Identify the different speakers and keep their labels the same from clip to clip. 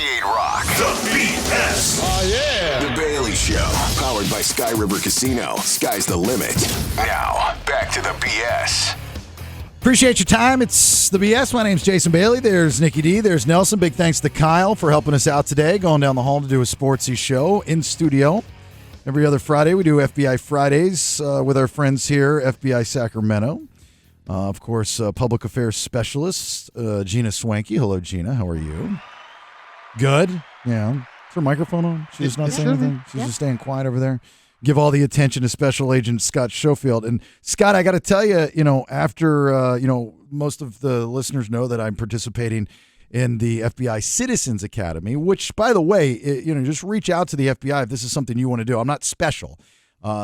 Speaker 1: 98 Rock. The BS.
Speaker 2: Oh, yeah.
Speaker 1: The Bailey Show. Powered by Sky River Casino. Sky's the limit. Now, back to the BS.
Speaker 3: Appreciate your time. It's the BS. My name's Jason Bailey. There's Nikki D. There's Nelson. Big thanks to Kyle for helping us out today, going down the hall to do a sportsy show in studio. Every other Friday, we do FBI Fridays with our friends here, FBI Sacramento. Of course, public affairs specialist, Gina Swanky. Hello, Gina. How are you? Good. Yeah. Is her microphone on? She's not saying anything? She's just staying quiet over there. Give all the attention to Special Agent Scott Schofield. And, Scott, I got to tell you, after, most of the listeners know that I'm participating in the FBI Citizens Academy, which, by the way, just reach out to the FBI if this is something you want to do. I'm not special.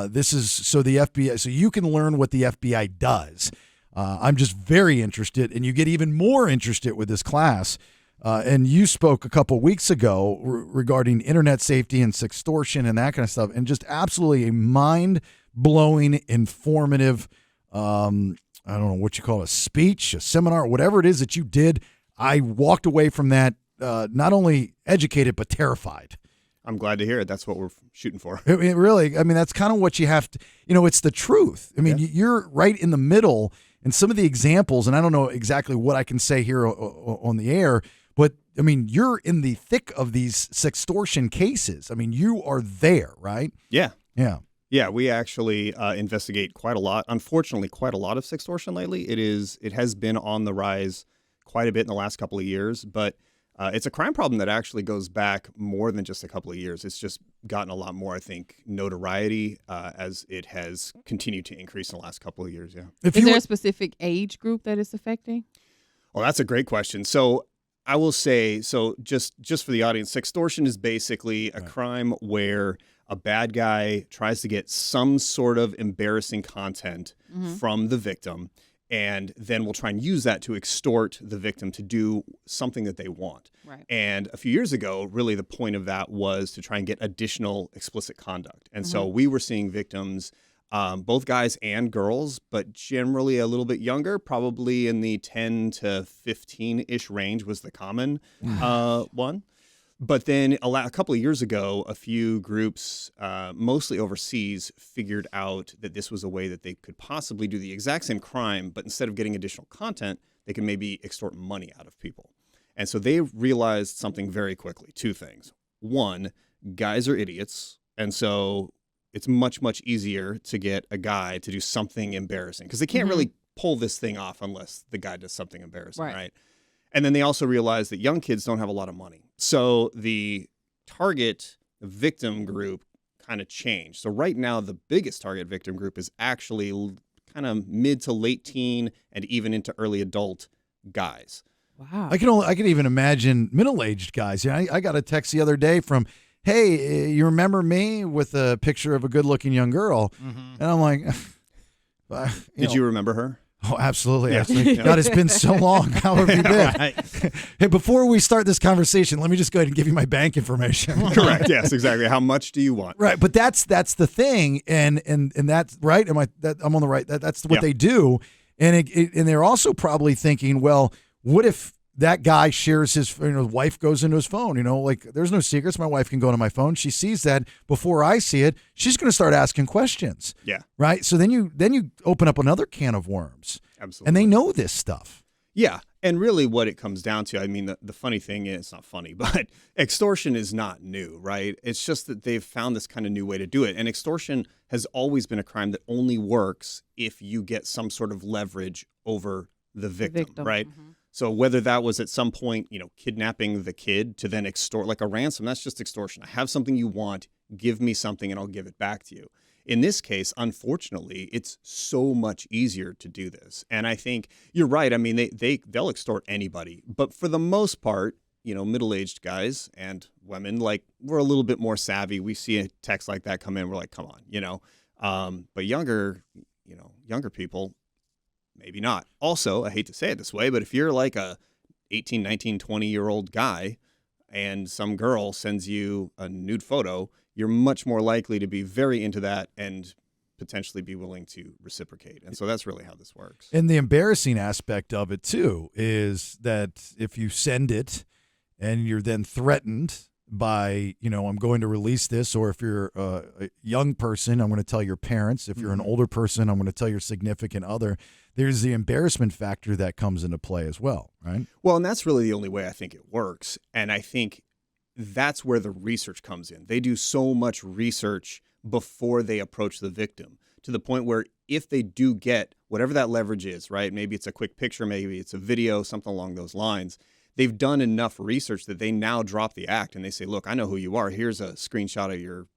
Speaker 3: This is so the FBI, so you can learn what the FBI does. I'm just very interested, and you get even more interested with this class. And you spoke a couple weeks ago regarding internet safety and sextortion and that kind of stuff, and just absolutely a mind-blowing, informative, I don't know what you call it, a speech, a seminar, whatever it is that you did. I walked away from that not only educated but terrified.
Speaker 4: I'm glad to hear it. That's what we're shooting for.
Speaker 3: It really, that's kind of what you have to, it's the truth. You're right in the middle, and some of the examples, and I don't know exactly what I can say here on the air, but, you're in the thick of these sextortion cases. You are there, right?
Speaker 4: Yeah.
Speaker 3: Yeah.
Speaker 4: Yeah, we actually investigate quite a lot. Unfortunately, quite a lot of sextortion lately. It has been on the rise quite a bit in the last couple of years, but it's a crime problem that actually goes back more than just a couple of years. It's just gotten a lot more, I think, notoriety as it has continued to increase in the last couple of years, yeah.
Speaker 5: Is there a specific age group that it's affecting?
Speaker 4: Well, that's a great question. So I will say, just for the audience, sextortion is basically a crime where a bad guy tries to get some sort of embarrassing content from the victim, and then we'll try and use that to extort the victim to do something that they want.
Speaker 5: Right.
Speaker 4: And a few years ago, really the point of that was to try and get additional explicit conduct. And so we were seeing victims, both guys and girls, but generally a little bit younger, probably in the 10 to 15-ish range was the common one. But then a couple of years ago, a few groups, mostly overseas, figured out that this was a way that they could possibly do the exact same crime, but instead of getting additional content, they can maybe extort money out of people. And so they realized something very quickly, two things. One, guys are idiots, and so it's much, much easier to get a guy to do something embarrassing, because they can't really pull this thing off unless the guy does something embarrassing, right? And then they also realized that young kids don't have a lot of money. So the target victim group kind of changed. So right now, the biggest target victim group is actually kind of mid to late teen and even into early adult guys.
Speaker 5: Wow.
Speaker 3: I can even imagine middle-aged guys. I got a text the other day from, hey, you remember me, with a picture of a good-looking young girl. And I'm like,
Speaker 4: Did you remember her?
Speaker 3: Oh, absolutely. Actually. God, it's been so long. How have you been? Hey, before we start this conversation, let me just go ahead and give you my bank information.
Speaker 4: Correct. Yes, exactly. How much do you want?
Speaker 3: Right. But that's the thing. And that's right. I'm on the right. That's what they do. And and they're also probably thinking, well, what if that guy shares his, wife goes into his phone, like there's no secrets. My wife can go into my phone. She sees that before I see it. She's going to start asking questions.
Speaker 4: Yeah.
Speaker 3: Right. So then you open up another can of worms.
Speaker 4: Absolutely.
Speaker 3: And they know this stuff.
Speaker 4: Yeah. And really what it comes down to, the funny thing is, it's not funny, but extortion is not new, right? It's just that they've found this kind of new way to do it. And extortion has always been a crime that only works if you get some sort of leverage over the victim. Right? So whether that was at some point, kidnapping the kid to then extort, like a ransom, that's just extortion. I have something you want, give me something and I'll give it back to you. In this case, unfortunately, it's so much easier to do this. And I think you're right. They'll extort anybody. But for the most part, middle-aged guys and women, we're a little bit more savvy. We see a text like that come in, we're like, come on, but younger people, maybe not. Also, I hate to say it this way, but if you're like a 18, 19, 20-year-old guy and some girl sends you a nude photo, you're much more likely to be very into that and potentially be willing to reciprocate. And so that's really how this works.
Speaker 3: And the embarrassing aspect of it, too, is that if you send it and you're then threatened by, I'm going to release this, or if you're a young person, I'm going to tell your parents. If you're an older person, I'm going to tell your significant other. There's the embarrassment factor that comes into play as well, right?
Speaker 4: Well, and that's really the only way I think it works. And I think that's where the research comes in. They do so much research before they approach the victim, to the point where if they do get whatever that leverage is, right? Maybe it's a quick picture, maybe it's a video, something along those lines. They've done enough research that they now drop the act and they say, look, I know who you are. Here's a screenshot of your,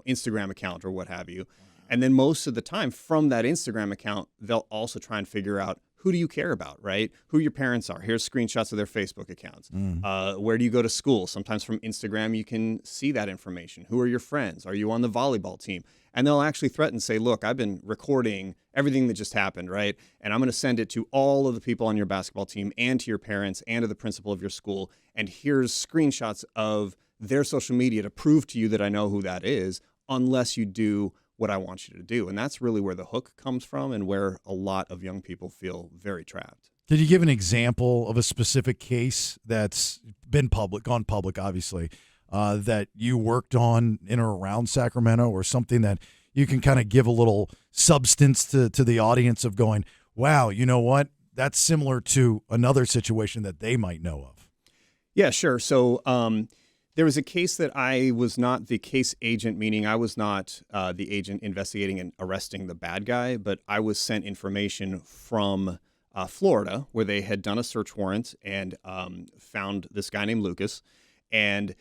Speaker 4: Instagram account or what have you. And then most of the time from that Instagram account, they'll also try and figure out, who do you care about, right? Who your parents are. Here's screenshots of their Facebook accounts. Where do you go to school? Sometimes from Instagram, you can see that information. Who are your friends? Are you on the volleyball team? And they'll actually threaten, say, look, I've been recording everything that just happened, right? And I'm going to send it to all of the people on your basketball team and to your parents and to the principal of your school. And here's screenshots of their social media to prove to you that I know who that is, unless you do what I want you to do. And that's really where the hook comes from and where a lot of young people feel very trapped.
Speaker 3: Did you give an example of a specific case that's been gone public, obviously, that you worked on in or around Sacramento, or something that you can kind of give a little substance to the audience of going, wow, you know what? That's similar to another situation that they might know of.
Speaker 4: Yeah, sure. So there was a case that I was not the case agent, meaning I was not the agent investigating and arresting the bad guy, but I was sent information from Florida, where they had done a search warrant and found this guy named Lucas. And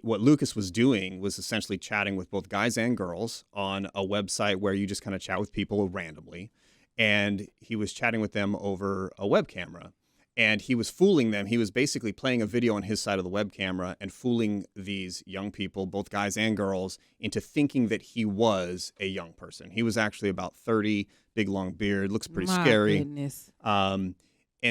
Speaker 4: what Lucas was doing was essentially chatting with both guys and girls on a website where you just kind of chat with people randomly. And he was chatting with them over a web camera. And he was fooling them. He was basically playing a video on his side of the web camera and fooling these young people, both guys and girls, into thinking that he was a young person. He was actually about 30, big long beard, looks pretty scary.
Speaker 5: Goodness.
Speaker 4: And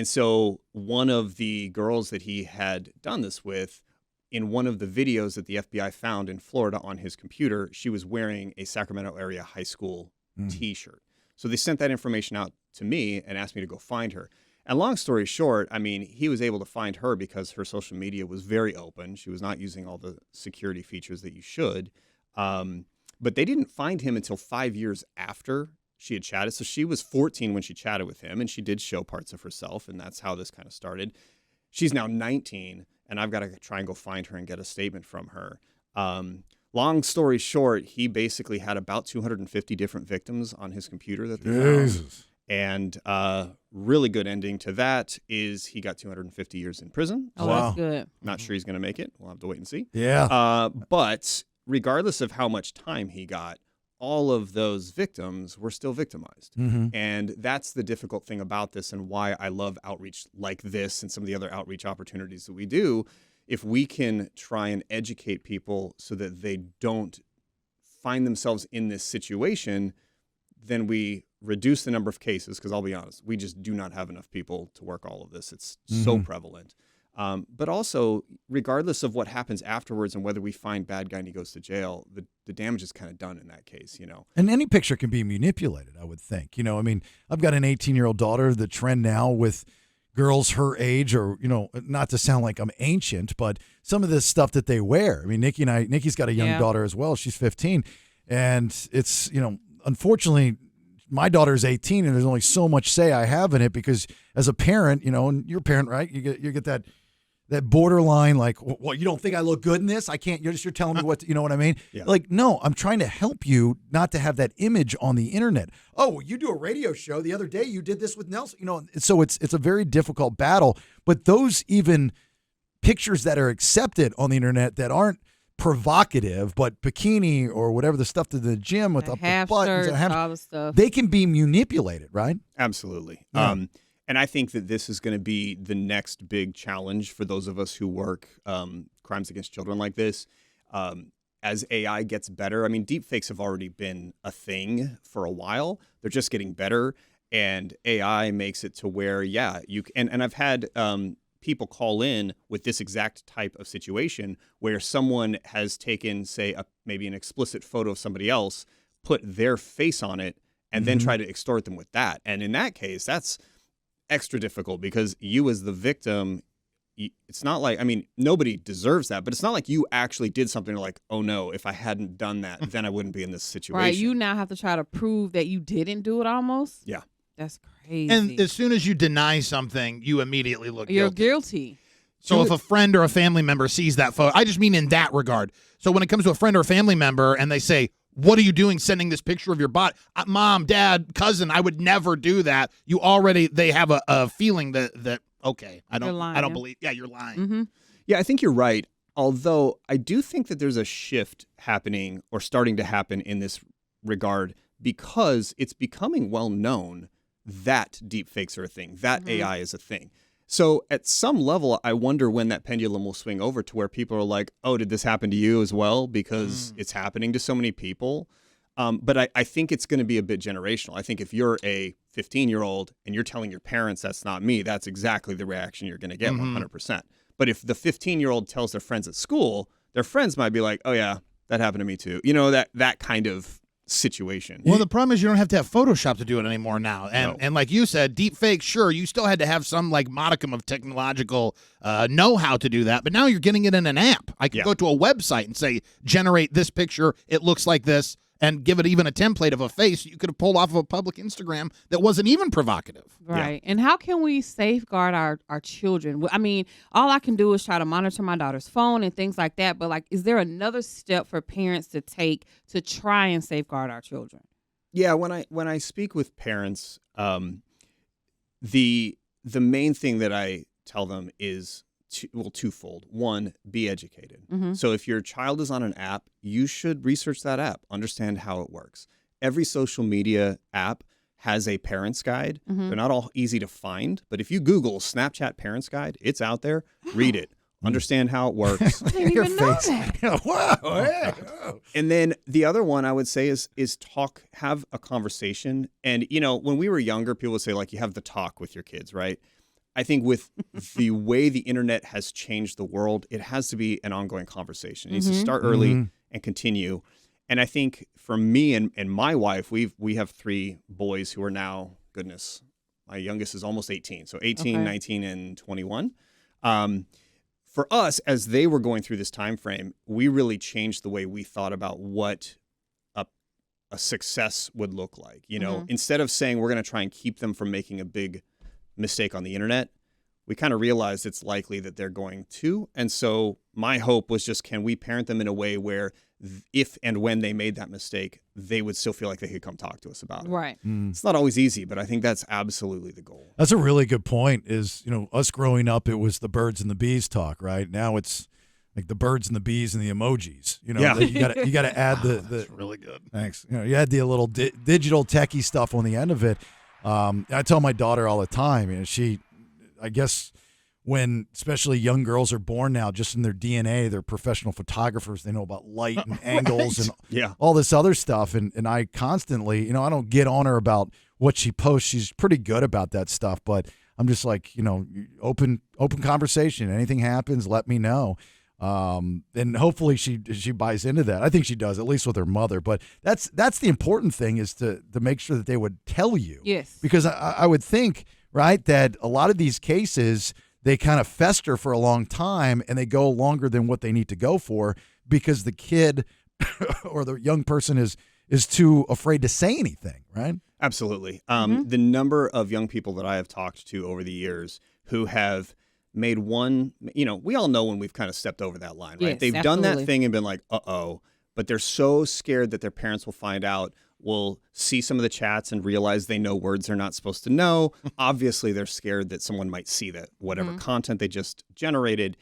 Speaker 4: so one of the girls that he had done this with, in one of the videos that the FBI found in Florida on his computer, she was wearing a Sacramento area high school T-shirt. So they sent that information out to me and asked me to go find her. And long story short, I mean, he was able to find her because her social media was very open. She was not using all the security features that you should. But they didn't find him until 5 years after she had chatted. So she was 14 when she chatted with him, and she did show parts of herself, and that's how this kind of started. She's now 19, and I've got to try and go find her and get a statement from her. Long story short, he basically had about 250 different victims on his computer that they found. And really good ending to that is he got 250 years in prison.
Speaker 5: Oh, wow. That's good.
Speaker 4: Not sure he's going to make it. We'll have to wait and see.
Speaker 3: Yeah.
Speaker 4: But regardless of how much time he got, all of those victims were still victimized. And that's the difficult thing about this, and why I love outreach like this and some of the other outreach opportunities that we do. If we can try and educate people so that they don't find themselves in this situation, then we reduce the number of cases, because I'll be honest, we just do not have enough people to work all of this. It's so prevalent. But also, regardless of what happens afterwards and whether we find bad guy and he goes to jail, the damage is kind of done in that case,
Speaker 3: And any picture can be manipulated, I would think. I mean, I've got an 18-year-old daughter. The trend now with girls her age, or, not to sound like I'm ancient, but some of the stuff that they wear. I mean, Nikki's got a young daughter as well. She's 15. And it's, unfortunately, my daughter's 18, and there's only so much say I have in it, because as a parent, and you're a parent, right? You get that borderline, like, well, you don't think I look good in this? I can't. You're telling me what you know what I mean?
Speaker 4: Yeah.
Speaker 3: Like, no, I'm trying to help you not to have that image on the internet. Oh, well, you do a radio show the other day. You did this with Nelson. So it's a very difficult battle. But those even pictures that are accepted on the internet that aren't provocative, but bikini or whatever, the stuff to the gym with up the buttons,
Speaker 5: all the stuff,
Speaker 3: they can be manipulated, right?
Speaker 4: Absolutely.
Speaker 3: Yeah.
Speaker 4: And I think that this is going to be the next big challenge for those of us who work crimes against children like this. As AI gets better, I mean, deepfakes have already been a thing for a while. They're just getting better, and AI makes it to where, and I've had people call in with this exact type of situation where someone has taken, say, maybe an explicit photo of somebody else, put their face on it, and then try to extort them with that. And in that case, that's extra difficult, because you as the victim it's not like, I mean, nobody deserves that, but it's not like you actually did something like, oh no, if I hadn't done that, then I wouldn't be in this situation.
Speaker 5: Right. You now have to try to prove that you didn't do it almost.
Speaker 4: Yeah.
Speaker 5: That's crazy.
Speaker 2: And as soon as you deny something, you immediately look
Speaker 5: You're
Speaker 2: guilty.
Speaker 5: guilty.
Speaker 2: So if a friend or a family member sees that photo, I just mean in that regard. So when it comes to a friend or a family member and they say, what are you doing sending this picture of your body? Mom, dad, cousin, I would never do that. They have a feeling that okay, I don't believe. Yeah, you're lying.
Speaker 5: Mm-hmm.
Speaker 4: Yeah, I think you're right. Although I do think that there's a shift happening or starting to happen in this regard because it's becoming well known that deepfakes are a thing, that AI is a thing. So at some level, I wonder when that pendulum will swing over to where people are like, oh, did this happen to you as well? Because it's happening to so many people. But I think it's going to be a bit generational. I think if you're a 15-year-old and you're telling your parents that's not me, that's exactly the reaction you're going to get 100%. But if the 15-year-old tells their friends at school, their friends might be like, oh, yeah, that happened to me too. You know, that kind of situation.
Speaker 2: Well, the problem is you don't have to have Photoshop to do it anymore now. And like you said, deep fake, sure, you still had to have some like modicum of technological know-how to do that, but now you're getting it in an app. I can go to a website and say, generate this picture, it looks like this, and give it even a template of a face you could have pulled off of a public Instagram that wasn't even provocative.
Speaker 5: Right. And how can we safeguard our children? I mean, all I can do is try to monitor my daughter's phone and things like that. But, like, is there another step for parents to take to try and safeguard our children?
Speaker 4: Yeah, when I speak with parents, the main thing that I tell them is twofold. One, be educated. So if your child is on an app, you should research that app, understand how it works. Every social media app has a parent's guide. They're not all easy to find, but if you Google Snapchat parent's guide, it's out there. Read it. Understand how it works.
Speaker 5: I didn't even know that.
Speaker 3: Wow.
Speaker 4: And then the other one I would say is have a conversation. And, you know, when we were younger, people would say, like, you have the talk with your kids, right? I think with the way the internet has changed the world, it has to be an ongoing conversation. It needs to start early and continue. And I think for me and my wife, we have 3 boys who are now, goodness, my youngest is almost 18. So 18, 19, and 21. For us, as they were going through this time frame, we really changed the way we thought about what a success would look like. You know, instead of saying we're going to try and keep them from making a big mistake on the internet, we kind of realized it's likely that they're going to. And so my hope was just, can we parent them in a way where if and when they made that mistake, they would still feel like they could come talk to us about it.
Speaker 5: Right.
Speaker 4: It's not always easy, but I think that's absolutely the goal.
Speaker 3: That's a really good point is, you know, us growing up, it was the birds and the bees talk, right? Now it's like the birds and the bees and the emojis. You know, you got to add the
Speaker 2: That's really good.
Speaker 3: Thanks. You know, you add the little digital techie stuff on the end of it. I tell my daughter all the time, you know, I guess when especially young girls are born now, just in their DNA, they're professional photographers. They know about light and angles and all this other stuff. And I constantly, you know, I don't get on her about what she posts. She's pretty good about that stuff, but I'm just like, you know, open conversation. Anything happens, let me know. And hopefully she buys into that. I think she does, at least with her mother. But that's the important thing is to make sure that they would tell you.
Speaker 5: Yes.
Speaker 3: Because I would think, right, that a lot of these cases, they kind of fester for a long time and they go longer than what they need to go for because the kid or the young person is too afraid to say anything, right?
Speaker 4: Absolutely. The number of young people that I have talked to over the years who have made one, you know, we all know when we've kind of stepped over that line, right?
Speaker 5: Yes,
Speaker 4: They've done that thing and been like, uh-oh, but they're so scared that their parents will find out, will see some of the chats and realize they know words they're not supposed to know. Obviously, they're scared that someone might see that whatever content they just generated,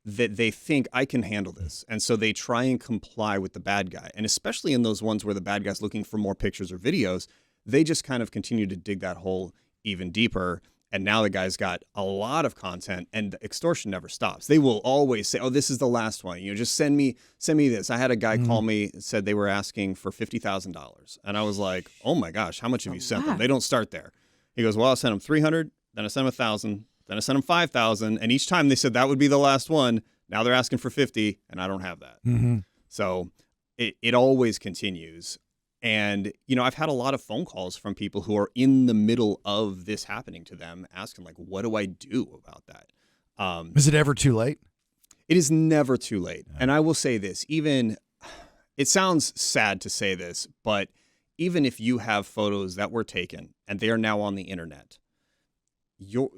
Speaker 4: that they think I can handle this. And so they try and comply with the bad guy. And especially in those ones where the bad guy's looking for more pictures or videos, they just kind of continue to dig that hole even deeper. And now the guy's got a lot of content and the extortion never stops. They will always say, oh, this is the last one. You know, just send me this. I had a guy call me, said they were asking for $50,000. And I was like, oh my gosh, how much have you sent them? They don't start there. He goes, well, I sent them 300, then I sent them 1,000, then I sent them 5,000. And each time they said that would be the last one. Now they're asking for 50 and I don't have that. So it always continues. And, you know, I've had a lot of phone calls from people who are in the middle of this happening to them asking, like, what do I do about that?
Speaker 3: Is it ever too late?
Speaker 4: It is never too late. And I will say this, it sounds sad to say this, but even if you have photos that were taken and they are now on the internet, your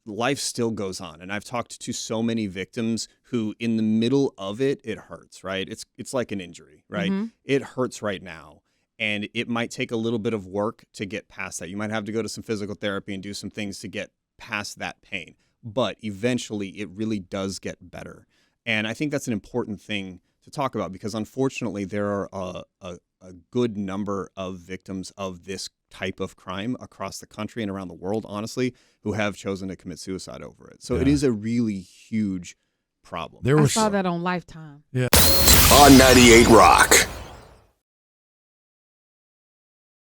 Speaker 4: life still goes on. And I've talked to so many victims who in the middle of it hurts, right? It's like an injury, right?
Speaker 5: Mm-hmm.
Speaker 4: It hurts right now. And it might take a little bit of work to get past that. You might have to go to some physical therapy and do some things to get past that pain. But eventually it really does get better. And I think that's an important thing to talk about because unfortunately there are a good number of victims of this type of crime across the country and around the world, honestly, who have chosen to commit suicide over it. So it is a really huge problem.
Speaker 5: I saw that on Lifetime.
Speaker 3: Yeah.
Speaker 1: On 98 Rock.